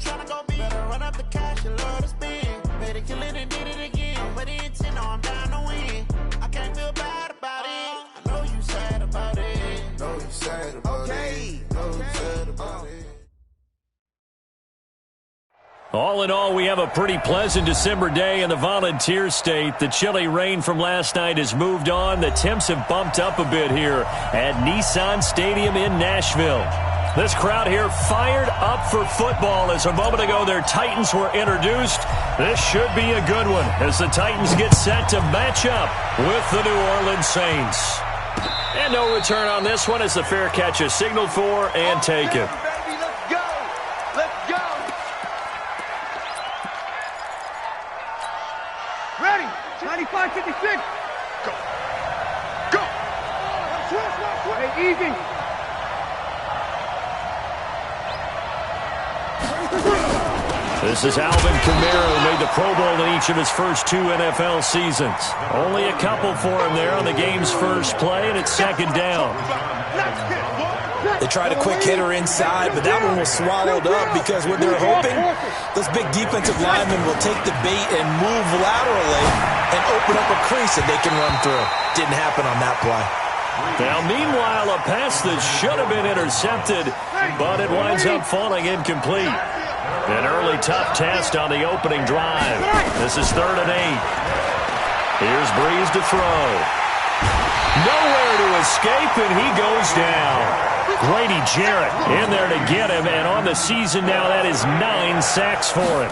tryna go big. Better run up the cash, you love to spend. Better kill it and did it again. But it's in, no, I'm down to win. I can't feel bad about it. I know you sad about it. Know you sad about it. Know you sad about it. All in all, we have a pretty pleasant December day in the Volunteer State. The chilly rain from last night has moved on. The temps have bumped up a bit here at Nissan Stadium in Nashville. This crowd here fired up for football as a moment ago their Titans were introduced. This should be a good one as the Titans get set to match up with the New Orleans Saints. And no return on this one as the fair catch is signaled for and taken. Ready, 95-56. Go. Go. Hey, easy. This is Alvin Kamara, who made the Pro Bowl in each of his first 2 NFL seasons. Only a couple for him there on the game's first play, and it's second down. They tried a quick hitter inside, but that one was swallowed up because what they're hoping, those big defensive linemen will take the bait and move laterally and open up a crease that they can run through. Didn't happen on that play. Now, meanwhile, a pass that should have been intercepted, but it winds up falling incomplete. An early tough test on the opening drive. This is 3rd and 8. Here's Breeze to throw. Nowhere to escape, and he goes down. Grady Jarrett in there to get him, and on the season now, that is 9 sacks for him.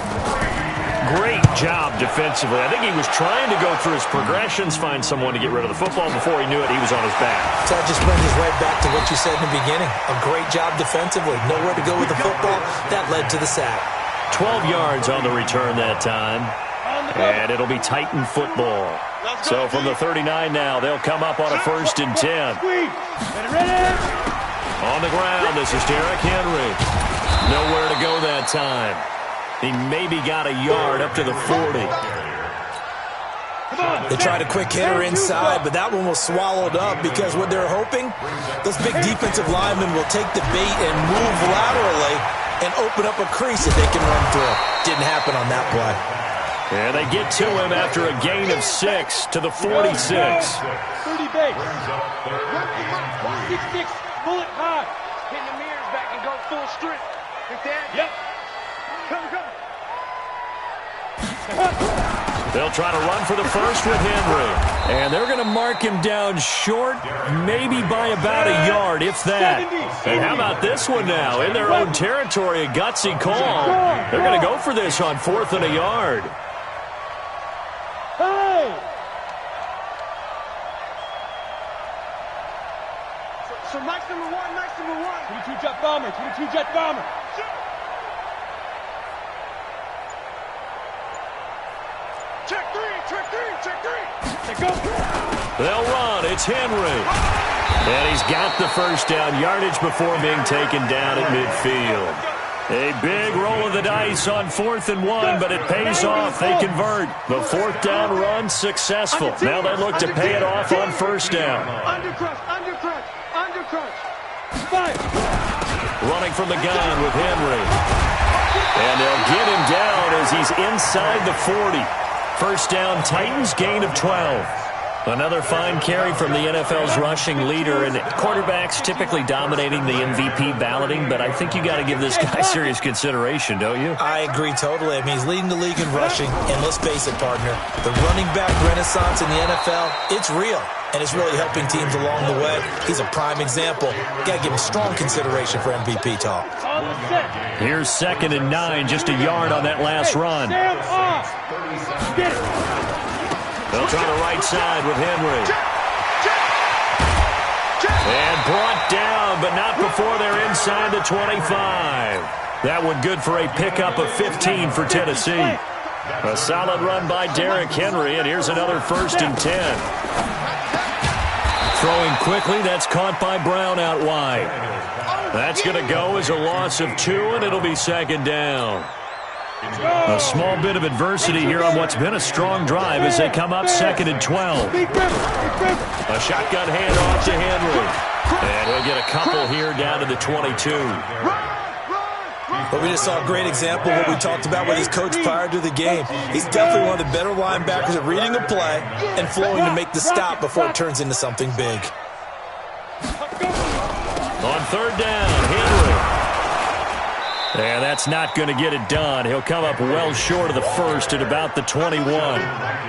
Great job defensively. I think he was trying to go through his progressions, find someone to get rid of the football. Before he knew it, he was on his back. So that just brings us right back to what you said in the beginning. A great job defensively. Nowhere to go with the football. That led to the sack. 12 yards on the return that time. And it'll be Titan football. So from the 39 now, they'll come up on a 1st and 10. On the ground, this is Derrick Henry. Nowhere to go that time. He maybe got a yard up to the 40. They tried a quick hitter inside, but that one was swallowed up because what they're hoping, those big defensive linemen will take the bait and move laterally and open up a crease that they can run through. Didn't happen on that play. And they get to him after a gain of 6 to the 46. 30 base. 66, bullet high. Pin the mirrors back and go full strength. Like that? Yep. Come. They'll try to run for the first with Henry. And they're going to mark him down short, maybe by about a yard, if that. And how about this one now? In their own territory, a gutsy call. They're going to go for this on 4th and a yard. Hey! So Mike's number one. 22 jet bomber. Check three. Go. They'll run. It's Henry. And he's got the first down yardage before being taken down at midfield. A big roll of the dice on 4th and 1, but it pays off. They convert. The 4th down run successful. Now they look to pay it off on 1st down. Undercrush. 5. Running from the gun with Henry. And they'll get him down as he's inside the 40. 1st down, Titans, gain of 12. Another fine carry from the NFL's rushing leader, and quarterbacks typically dominating the MVP balloting, but I think you got to give this guy serious consideration, don't you? I agree totally. I mean, he's leading the league in rushing, and let's face it, partner, the running back renaissance in the NFL, it's real, and it's really helping teams along the way. He's a prime example. Got to give him strong consideration for MVP talk. Here's 2nd and 9, just a yard on that last run. They'll try the right side with Henry. And brought down, but not before they're inside the 25. That one good for a pickup of 15 for Tennessee. A solid run by Derrick Henry, and here's another 1st and 10. Throwing quickly, that's caught by Brown out wide. That's going to go as a loss of 2, and it'll be 2nd down. A small bit of adversity here on what's been a strong drive as they come up 2nd and 12. A shotgun handoff to Henry. And we'll get a couple here down to the 22. But we just saw a great example of what we talked about with his coach prior to the game. He's definitely one of the better linebackers at reading a play and flowing to make the stop before it turns into something big. On third down, Henry. And that's not going to get it done. He'll come up well short of the first at about the 21.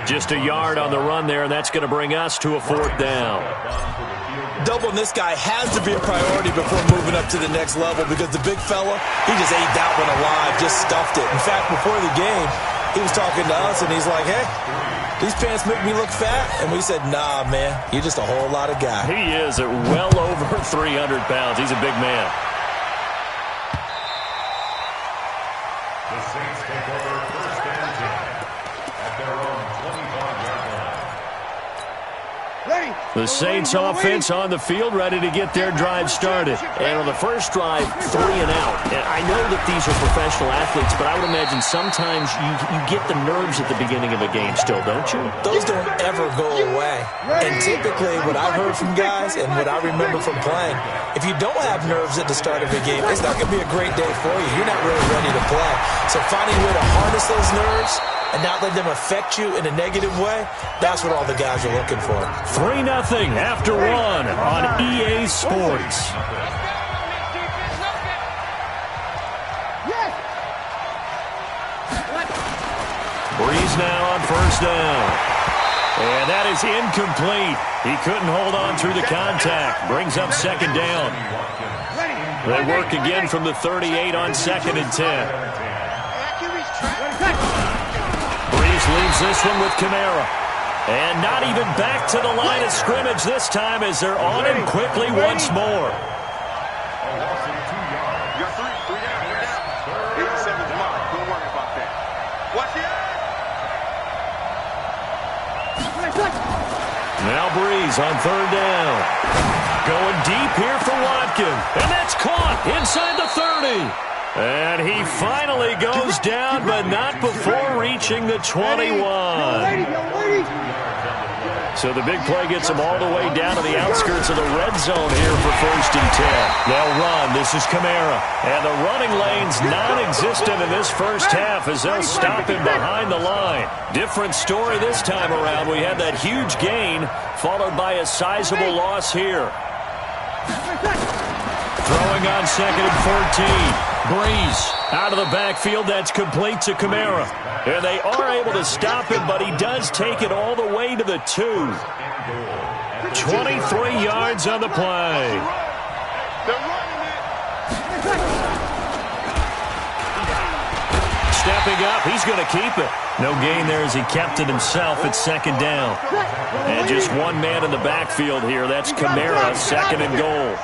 Just a yard on the run there, and that's going to bring us to a fourth down. Doubling this guy has to be a priority before moving up to the next level because the big fella, he just ate that one alive, just stuffed it. In fact, before the game, he was talking to us, and he's like, hey, these pants make me look fat. And we said, nah, man, you're just a whole lot of guy. He is at well over 300 pounds. He's a big man. The Saints take over first and 10 at their own 25-yard line. The Saints offense on the field, ready to get their drive started. And on the first drive, 3 and out. And I know that these are professional athletes, but I would imagine sometimes you get the nerves at the beginning of a game still, don't you? Those don't ever go away. And typically what I've heard from guys and what I remember from playing, if you don't have nerves at the start of a game, it's not going to be a great day for you. You're not really ready to play. So finding a way to harness those nerves and not let them affect you in a negative way, that's what all the guys are looking for. 3-0 after 1 on EA Sports. Breeze now on first down. And that is incomplete. He couldn't hold on through the contact. Brings up second down. They work again from the 38 on 2nd and 10. Leaves this one with Kamara. And not even back to the line of scrimmage this time as they're on him quickly once more. You're three down. 87's mine. Don't worry about that. Watch it. Now Breeze on third down. Going deep here for Watkins. And that's caught inside the 30. And he finally goes down, but not before reaching the 21. So the big play gets him all the way down to the outskirts of the red zone here for first and 10. They'll run. This is Kamara. And the running lane's non-existent in this first half as they'll stop him behind the line. Different story this time around. We had that huge gain followed by a sizable loss here. Throwing on 2nd and 14. Breeze out of the backfield. That's complete to Kamara. And they are able to stop him, but he does take it all the way to the 2. 23 yards on the play. Stepping up, he's going to keep it. No gain there as he kept it himself at second down. And just one man in the backfield here. That's Kamara, 2nd and goal.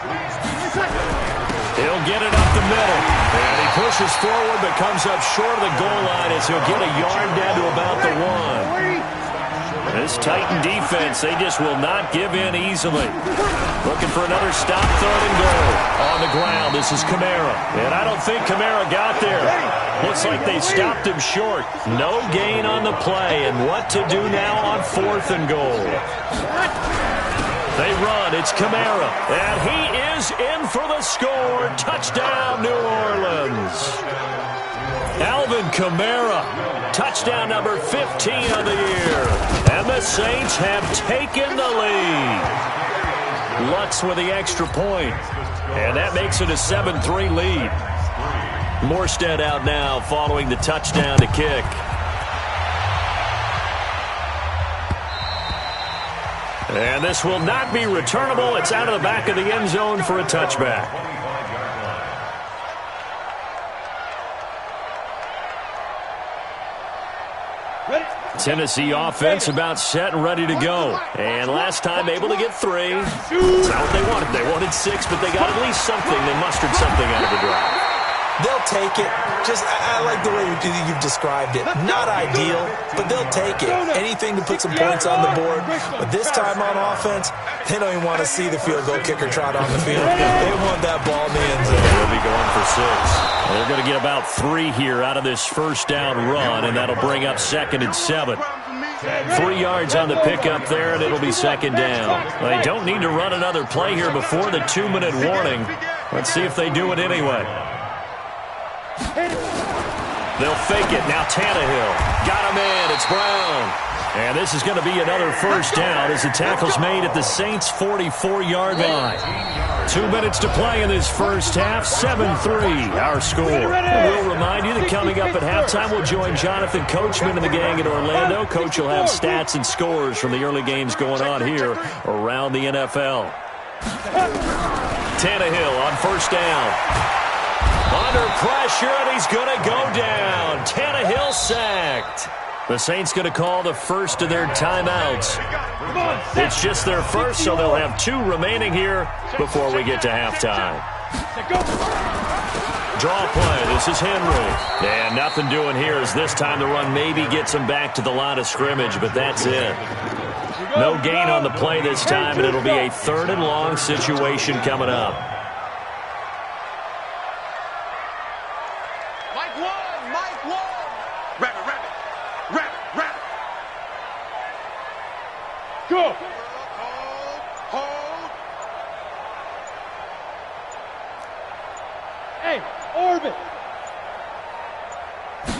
He'll get it up the middle. And he pushes forward but comes up short of the goal line as he'll get a yard down to about the 1. This Titan defense, they just will not give in easily. Looking for another stop, 3rd and goal. On the ground, this is Kamara. And I don't think Kamara got there. Looks like they stopped him short. No gain on the play. And what to do now on 4th and goal? They run. It's Kamara. And he is in for the score. Touchdown, New Orleans. Alvin Kamara. Touchdown number 15 of the year. And the Saints have taken the lead. Lutz with the extra point. And that makes it a 7-3 lead. Morstead out now following the touchdown to kick. And this will not be returnable. It's out of the back of the end zone for a touchback. Tennessee offense about set and ready to go. And last time able to get 3. It's not what they wanted. They wanted 6, but they got at least something. They mustered something out of the drive. They'll take it. I like the way you've described it. Not ideal, but they'll take it. Anything to put some points on the board. But this time on offense, they don't even want to see the field goal kicker trot on the field. They want that ball in the end zone. They'll be going for 6. They're going to get about 3 here out of this first down run, and that'll bring up 2nd and 7. 3 yards on the pickup there, and it'll be 2nd down. They don't need to run another play here before the 2-minute warning. Let's see if they do it anyway. They'll fake it. Now Tannehill. Got him in. It's Brown. And this is going to be another first down as the tackle's made at the Saints' 44-yard line. 2 minutes to play in this first half. 7-3 our score. And we'll remind you that coming up at halftime, we'll join Jonathan Coachman and the gang in Orlando. Coach will have stats and scores from the early games going on here around the NFL. Tannehill on first down. Under pressure, and he's going to go down. Tannehill sacked. The Saints going to call the first of their timeouts. It's just their first, so they'll have 2 remaining here before we get to halftime. Draw play. This is Henry. And nothing doing here as this time the run maybe gets him back to the line of scrimmage, but that's it. No gain on the play this time, and it'll be a 3rd and long situation coming up. Go! Hey, orbit!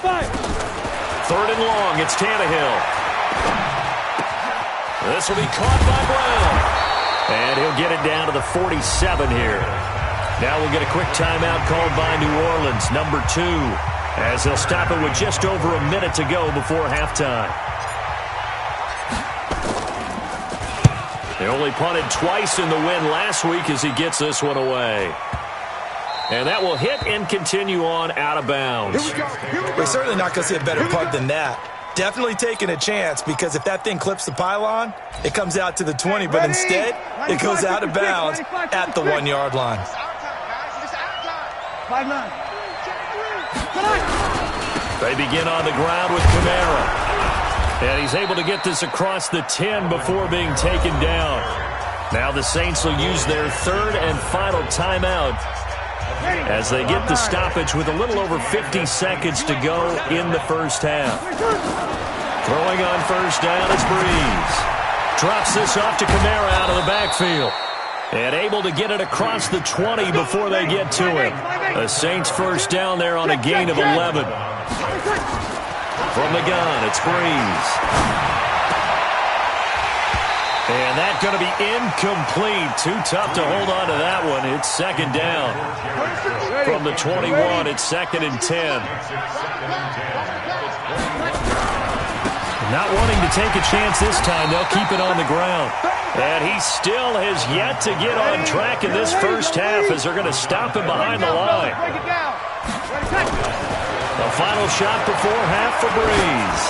Fire! 3rd and long, it's Tannehill. This will be caught by Brown. And he'll get it down to the 47 here. Now we'll get a quick timeout called by New Orleans, number 2, as they'll stop it with just over a minute to go before halftime. They only punted twice in the win last week as he gets this one away. And that will hit and continue on out of bounds. We're certainly not going to see a better punt than that. Definitely taking a chance, because if that thing clips the pylon, it comes out to the 20, but instead it goes out of bounds at the 1-yard line. They begin on the ground with Kamara. And he's able to get this across the 10 before being taken down. Now the Saints will use their 3rd and final timeout as they get the stoppage with a little over 50 seconds to go in the first half. Throwing on first down is Breeze. Drops this off to Kamara out of the backfield. And able to get it across the 20 before they get to it. The Saints first down there on a gain of 11. From the gun, it's Breeze. And that's going to be incomplete. Too tough to hold on to that one. It's 2nd down. From the 21, it's 2nd and 10. Not wanting to take a chance this time, they'll keep it on the ground. And he still has yet to get on track in this first half as they're going to stop him behind the line. The final shot before half for Breeze.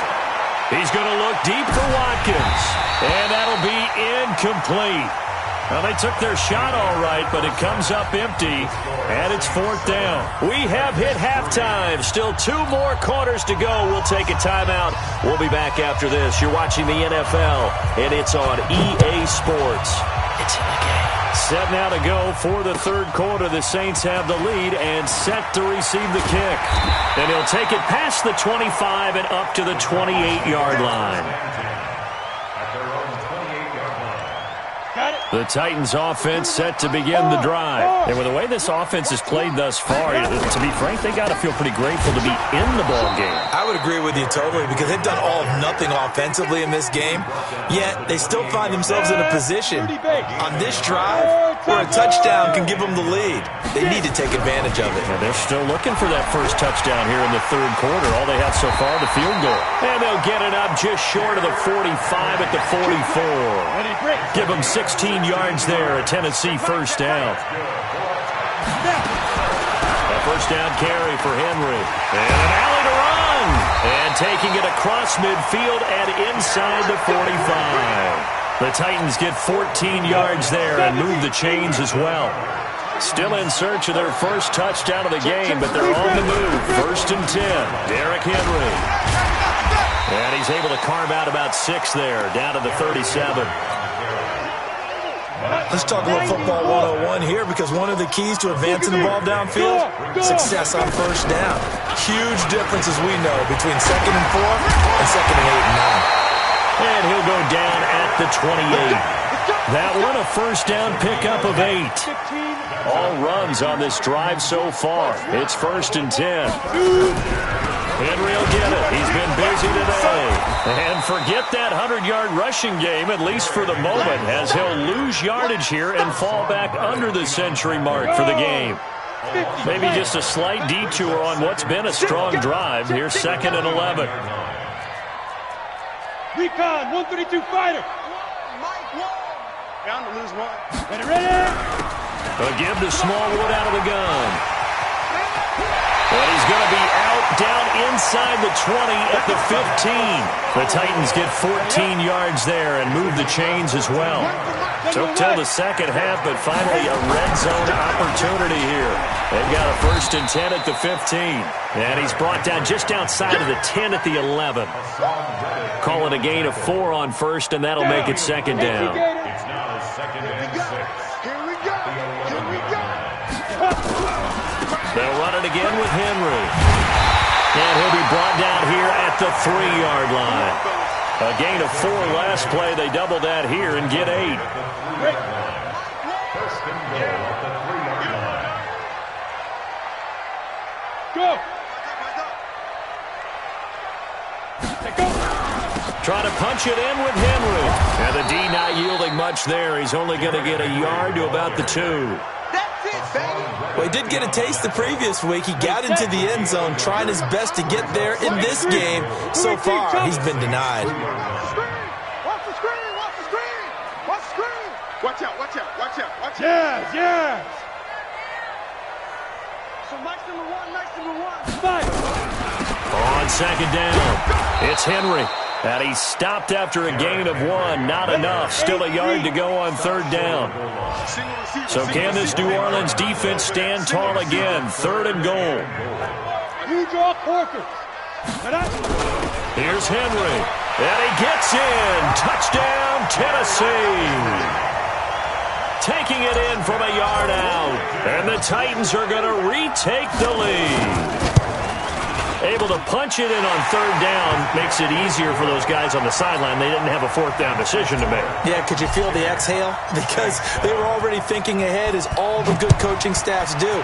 He's going to look deep for Watkins. And that'll be incomplete. Well, they took their shot all right, but it comes up empty, and it's 4th down. We have hit halftime. Still 2 more quarters to go. We'll take a timeout. We'll be back after this. You're watching the NFL, and it's on EA Sports. It's in the game. Set now to go for the 3rd quarter. The Saints have the lead and set to receive the kick. And he'll take it past the 25 and up to the 28-yard line. The Titans offense set to begin the drive. And with the way this offense has played thus far, to be frank, they got to feel pretty grateful to be in the ball game. I would agree with you totally, because they've done all of nothing offensively in this game, yet they still find themselves in a position on this drive where a touchdown can give them the lead. They need to take advantage of it. And they're still looking for that first touchdown here in the 3rd quarter. All they have so far, the field goal. And they'll get it up just short of the 45 at the 44. Give them 16 yards there, a Tennessee first down. A first down carry for Henry. And an alley to run. And taking it across midfield and inside the 45. The Titans get 14 yards there and move the chains as well. Still in search of their first touchdown of the game, but they're on the move. 1st and 10. Derrick Henry. And he's able to carve out about 6 there, down to the 37. Let's talk a little football 101 here, because one of the keys to advancing the ball downfield, success on first down. Huge difference, as we know, between 2nd and 4 and 2nd and 8 and 9. And he'll go down at the 28. That one a first down pickup of 8. all runs on this drive so far. It's 1st and 10. Henry will get it. He's been busy today. And forget that 100-yard rushing game, at least for the moment, as he'll lose yardage here and fall back under the century mark for the game. Maybe just a slight detour on what's been a strong drive. Here's 2nd and 11. Recon, 132 fighter. Down to lose one. Ready. A give to Smallwood out of the gun. But he's going to be out down inside the 20 at the 15. The Titans get 14 yards there and move the chains as well. Took till the second half, but finally a red zone opportunity here. They've got a 1st and 10 at the 15. And he's brought down just outside of the 10 at the 11. Call it a gain of 4 on 1st, and that'll make it 2nd down. It's now 2nd and 6. Here we go. They'll run it again with Henry. And he'll be brought down here at the 3-yard line. A gain of 4 last play. They double that here and get 8. 1st and goal at the 3-yard line. Go. Trying to punch it in with Henry. And the D not yielding much there. He's only going to get a yard to about the 2. Well, he did get a taste the previous week. He got into the end zone trying his best to get there in this game. So far, he's been denied. Watch the screen. Watch out. Yes. So nice number one. Fight. On 2nd down, it's Henry. And he stopped after a gain of 1. Not enough. Still a yard to go on 3rd down. So can this New Orleans defense stand tall again? 3rd and goal. You draw Corker. Here's Henry. And he gets in. Touchdown, Tennessee. Taking it in from a yard out. And the Titans are going to retake the lead. Able to punch it in on 3rd down makes it easier for those guys on the sideline. They didn't have a 4th down decision to make. Yeah, could you feel the exhale? Because they were already thinking ahead, as all the good coaching staffs do.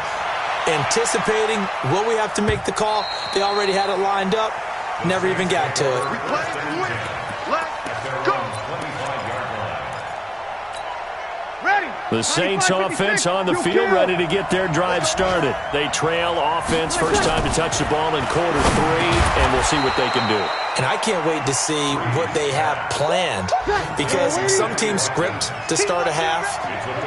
Anticipating, will we have to make the call? They already had it lined up. Never even got to it. Let's go. The Saints offense on the field, ready to get their drive started. They trail offense, first time to touch the ball in quarter 3, and we'll see what they can do. And I can't wait to see what they have planned, because some teams script to start a half.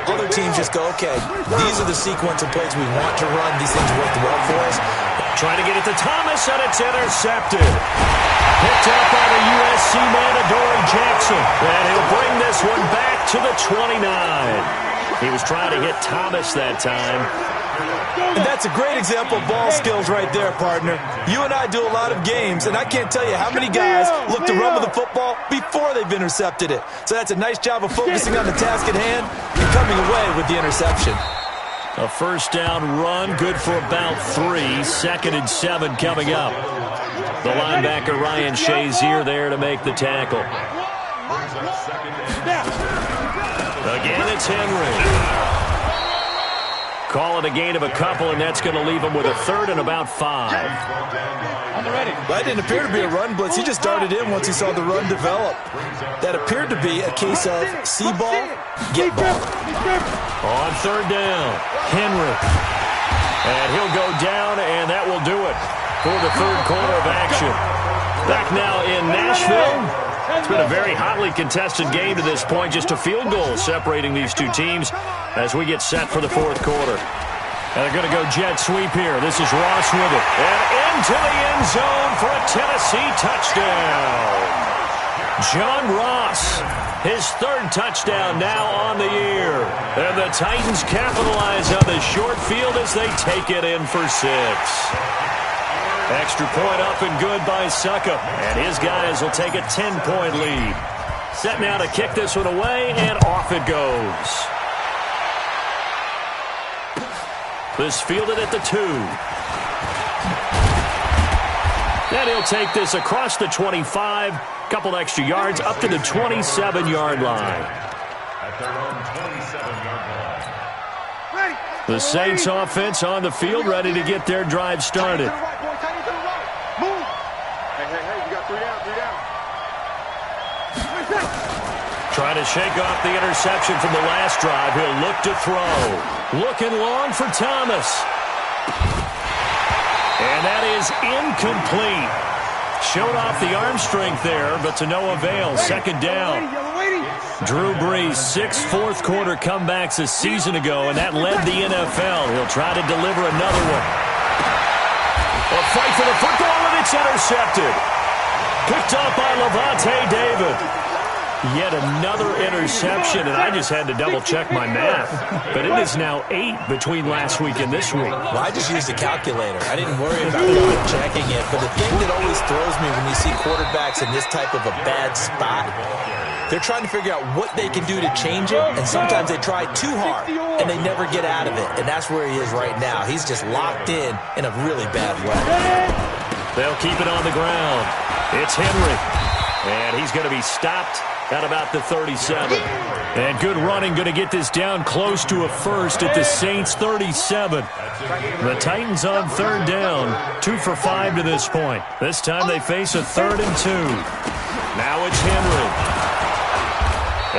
Other teams just go, okay, these are the sequence of plays we want to run. These things work well for us. Trying to get it to Thomas, and it's intercepted. Picked up by the USC man, Adoree Jackson. And he'll bring this one back to the 29. He was trying to hit Thomas that time. And that's a great example of ball skills right there, partner. You and I do a lot of games, and I can't tell you how many guys look to run with the football before they've intercepted it. So that's a nice job of focusing on the task at hand and coming away with the interception. A 1st down run, good for about 3. 2nd and 7 coming up. The linebacker Ryan Shazier there to make the tackle. Again, it's Henry. Call it a gain of a couple, and that's going to leave him with a 3rd and about 5. That didn't appear to be a run blitz. He just darted in once he saw the run develop. That appeared to be a case of see ball, get ball. On 3rd down, Henry. And he'll go down, and that will do it for the 3rd quarter of action. Back now in Nashville. It's been a very hotly contested game to this point. Just a field goal separating these two teams as we get set for the 4th quarter. And they're going to go jet sweep here. This is Ross with it. And into the end zone for a Tennessee touchdown. John Ross, his 3rd touchdown now on the year. And the Titans capitalize on the short field as they take it in for 6. Extra point up and good by Succop. And his guys will take a 10-point lead. Set now to kick this one away, and off it goes. This fielded at the 2. Then he'll take this across the 25. Couple extra yards up to the 27-yard line. At their own 27-yard line. Ready. The Saints offense on the field, ready to get their drive started. Move. Hey, you got 3 down, 3 down. Trying to shake off the interception from the last drive. He'll look to throw. Looking long for Thomas. And that is incomplete. Showed off the arm strength there, but to no avail. Second down. Drew Brees, 6 fourth-quarter comebacks a season ago, and that led the NFL. He'll try to deliver another one. A fight for the football, and it's intercepted. Picked up by Levante David. Yet another interception, and I just had to double-check my math. But it is now 8 between last week and this week. Well, I just used a calculator. I didn't worry about going checking it. But the thing that always throws me when you see quarterbacks in this type of a bad spot, they're trying to figure out what they can do to change it, and sometimes they try too hard, and they never get out of it. And that's where he is right now. He's just locked in a really bad way. They'll keep it on the ground. It's Henry, and he's going to be stopped at about the 37. And good running, going to get this down close to a first at the Saints 37. The Titans on third down, 2 for 5 to this point. This time they face a 3rd and 2. Now it's Henry.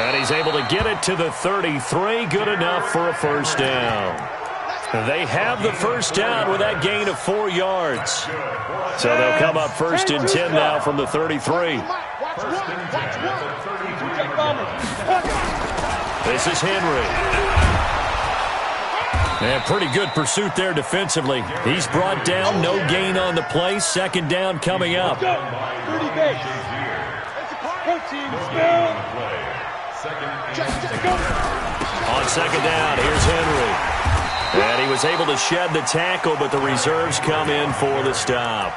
And he's able to get it to the 33. Good enough for a first down. They have the first down with that gain of 4 yards. So they'll come up 1st and 10 now from the 33. This is Henry. And pretty good pursuit there defensively. He's brought down, no gain on the play. Second down coming up. On second down, here's Henry. And he was able to shed the tackle, but the reserves come in for the stop.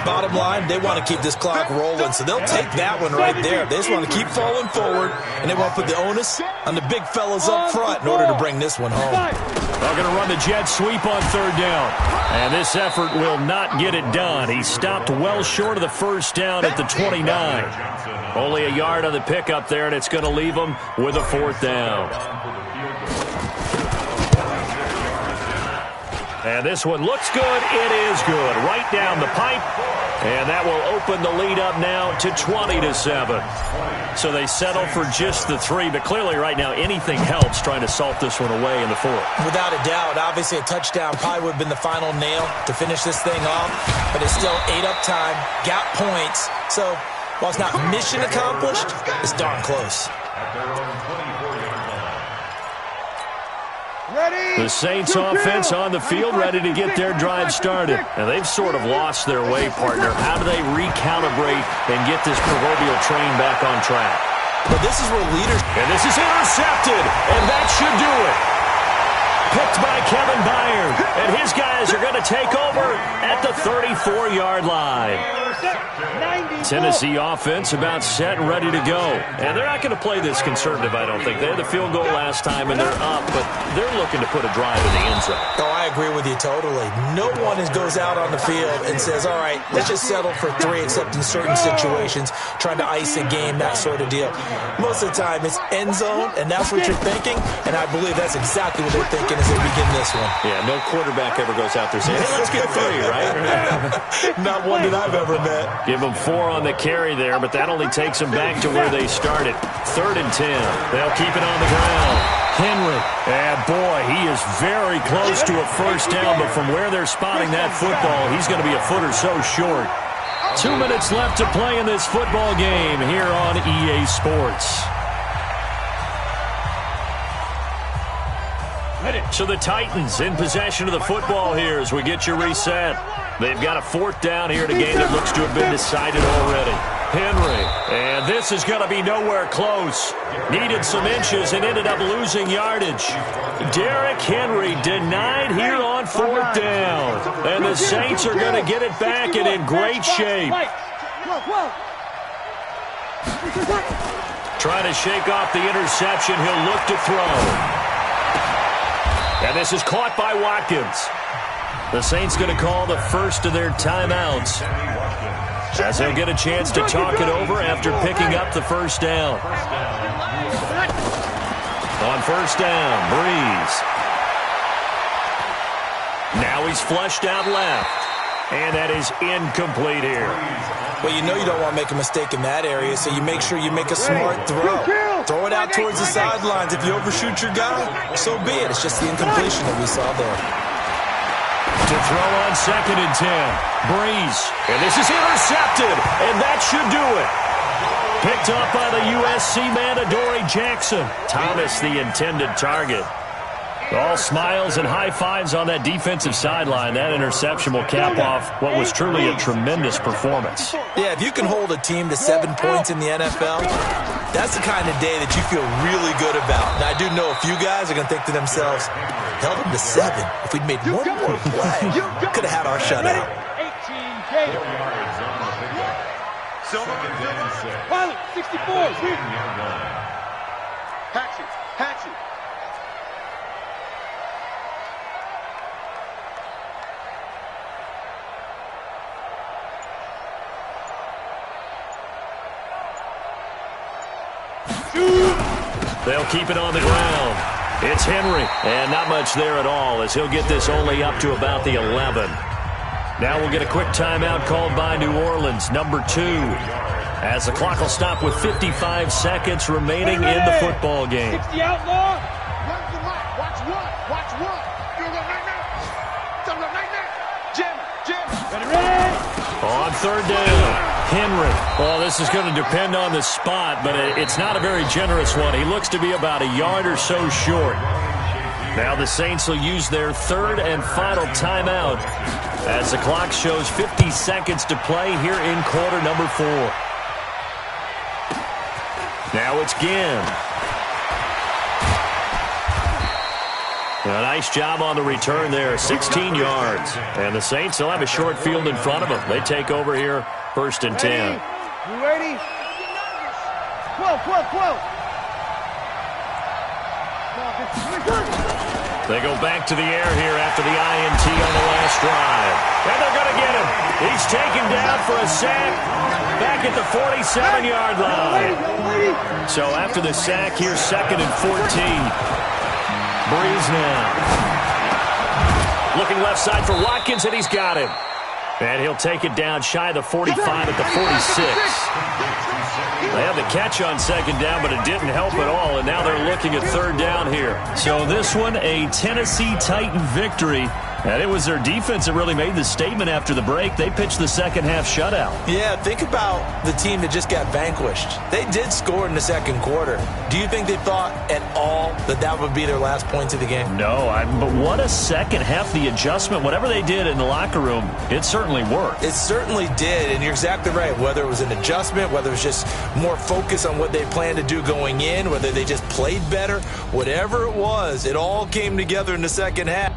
Bottom line, they want to keep this clock rolling, so they'll take that one right there. They just want to keep falling forward, and they want to put the onus on the big fellas up front in order to bring this one home. They're going to run the jet sweep on third down. And this effort will not get it done. He stopped well short of the first down at the 29. Only a yard on the pickup there, and it's going to leave them with a 4th down. And this one looks good. It is good. Right down the pipe. And that will open the lead up now to 20-7. So they settle for just the 3. But clearly right now anything helps trying to salt this one away in the 4th. Without a doubt. Obviously a touchdown probably would have been the final nail to finish this thing off. But it's still 8 up time. Got points. So while it's not mission accomplished, it's darn close. The Saints offense on the field ready to get their drive started. And they've sort of lost their way, partner. How do they recalibrate and get this proverbial train back on track? But this is where leaders... And this is intercepted, and that should do it. Picked by Kevin Byard. And his guys are going to take over at the 34-yard line. Tennessee offense about set and ready to go. And they're not going to play this conservative, I don't think. They had the field goal last time, and they're up, but they're looking to put a drive in the end zone. Oh, I agree with you totally. No one goes out on the field and says, all right, let's just settle for 3, except in certain situations, trying to ice a game, that sort of deal. Most of the time, it's end zone, and that's what you're thinking, and I believe that's exactly what they're thinking as they begin this one. Yeah, no quarterback ever goes out there saying, hey, let's get 3, right? Not one that I've ever met. Give them 4 on the carry there, but that only takes them back to where they started. 3rd and 10. They'll keep it on the ground. Henry. And boy, he is very close to a first down, but from where they're spotting that football, he's going to be a foot or so short. 2 minutes left to play in this football game here on EA Sports. So the Titans in possession of the football here as we get you reset. They've got a 4th down here in a game that looks to have been decided already. Henry, and this is going to be nowhere close. Needed some inches and ended up losing yardage. Derrick Henry denied here on 4th down. And the Saints are going to get it back and in great shape. Trying to shake off the interception. He'll look to throw. And this is caught by Watkins. The Saints going to call the first of their timeouts as they'll get a chance to talk it over after picking up the first down. On first down, Brees. Now he's flushed out left. And that is incomplete here. Well, you know you don't want to make a mistake in that area, so you make sure you make a smart throw. Throw it out towards the sidelines. If you overshoot your guy, so be it. It's just the incompletion that we saw there. To throw on 2nd and 10. Breeze. And this is intercepted. And that should do it. Picked up by the USC man, Adoree Jackson. Thomas, the intended target. All smiles and high fives on that defensive sideline. That interception will cap off what was truly a tremendous performance. Yeah, if you can hold a team to 7 points in the NFL, that's the kind of day that you feel really good about. Now, I do know a few guys are going to think to themselves, held them to 7. If we'd made one more play, could have had our shutout. 18K. Pilot, 64. Hatchet, hatchet. They'll keep it on the ground. It's Henry, and not much there at all as he'll get this only up to about the 11. Now we'll get a quick timeout called by New Orleans, number 2, as the clock will stop with 55 seconds remaining in the football game. 60 outlaw. Watch one. You're going right now. Don't look right now. Jim. Ready. On 3rd down, Henry. Well, this is going to depend on the spot, but it's not a very generous one. He looks to be about a yard or so short. Now the Saints will use their 3rd and final timeout as the clock shows 50 seconds to play here in quarter number 4. Now it's Ginn. A nice job on the return there, 16 yards. And the Saints will have a short field in front of them. They take over here, 1st and 10. You ready? 12. They go back to the air here after the INT on the last drive. And they're going to get him. He's taken down for a sack back at the 47-yard line. So after the sack, here's 2nd and 14. Breeze now. Looking left side for Watkins, and he's got him. And he'll take it down shy of the 45 at the 46. They had the catch on 2nd down, but it didn't help at all, and now they're looking at 3rd down here. So this one, a Tennessee Titan victory. And it was their defense that really made the statement after the break. They pitched the second-half shutout. Yeah, think about the team that just got vanquished. They did score in the 2nd quarter. Do you think they thought at all that that would be their last points of the game? No, but what a second half. The adjustment, whatever they did in the locker room, it certainly worked. It certainly did, and you're exactly right. Whether it was an adjustment, whether it was just more focus on what they planned to do going in, whether they just played better, whatever it was, it all came together in the second half.